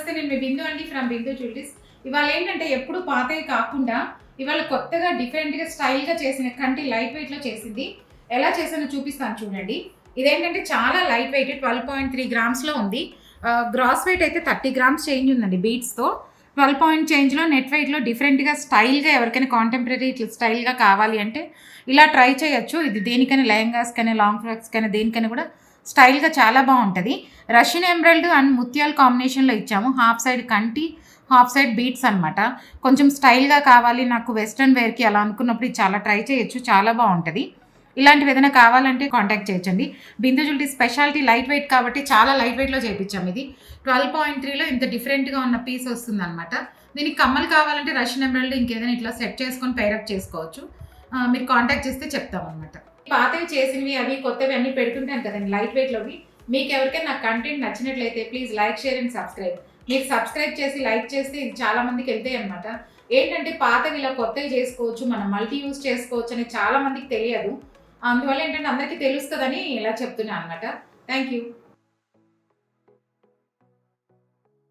నమస్తే, నేను మీ బిందు అండి ఫ్రమ్ బిందు జ్యువెలరీస్. ఇవాళ ఏంటంటే ఎప్పుడు పాతవి కాకుండా ఇవాళ కొత్తగా డిఫరెంట్గా స్టైల్గా చేసిన కంటి లైట్ వెయిట్లో చేసింది. ఎలా చేసానో చూపిస్తాను చూడండి. ఇదేంటంటే చాలా లైట్ వెయిట్ 12.3 గ్రామ్స్లో ఉంది. గ్రాస్ వెయిట్ అయితే 30 గ్రామ్స్ చేంజ్ ఉందండి బీట్స్తో. 12 పాయింట్ చేంజ్లో నెట్ వెయిట్లో డిఫరెంట్గా స్టైల్గా ఎవరికైనా కాంటెంపరీ ఇట్లా స్టైల్గా కావాలి అంటే ఇలా ట్రై చేయొచ్చు. ఇది దేనికైనా లెహంగాస్ కైనా లాంగ్ ఫ్రాక్స్ కైనా దేనికైనా కూడా స్టైల్గా చాలా బాగుంటుంది. రష్యన్ ఎమరాల్డ్ అండ్ ముత్యాల కాంబినేషన్లో ఇచ్చాము. హాఫ్ సైడ్ కంటి, హాఫ్ సైడ్ బీట్స్ అనమాట. కొంచెం స్టైల్గా కావాలి నాకు వెస్ట్రన్ వేర్కి అలా అనుకున్నప్పుడు ఇది చాలా ట్రై చేయొచ్చు, చాలా బాగుంటుంది. ఇలాంటివి ఏదైనా కావాలంటే కాంటాక్ట్ చేయొచ్చండి. బిందు జ్యువెలరీ స్పెషాలిటీ లైట్ వెయిట్ కాబట్టి చాలా లైట్ వెయిట్లో చేయించాము. ఇది 12.3లో ఇంత డిఫరెంట్గా ఉన్న పీస్ వస్తుంది అనమాట. దీనికి కమ్మలు కావాలంటే రష్యన్ ఎమరాల్డ్ ఇంకేదైనా ఇట్లా సెట్ చేసుకొని పైరప్ చేసుకోవచ్చు. మీరు కాంటాక్ట్ చేస్తే చెప్తామన్నమాట. పాతవి చేసినవి అవి కొత్తవి అన్నీ పెడుతుంటాను కదండి లైట్ వెయిట్లోవి. మీకు ఎవరికైనా నా కంటెంట్ నచ్చినట్లయితే please like, share and subscribe. మీరు సబ్స్క్రైబ్ చేసి లైక్ చేస్తే ఇది చాలా మందికి వెళ్తాయి అనమాట. ఏంటంటే పాతవి ఇలా కొత్తవి చేసుకోవచ్చు, మనం మల్టీ యూజ్ చేసుకోవచ్చు అని చాలా మందికి తెలియదు. అందువల్ల ఏంటంటే అందరికీ తెలుస్తుందని ఇలా చెప్తున్నాను అనమాట. Thank you.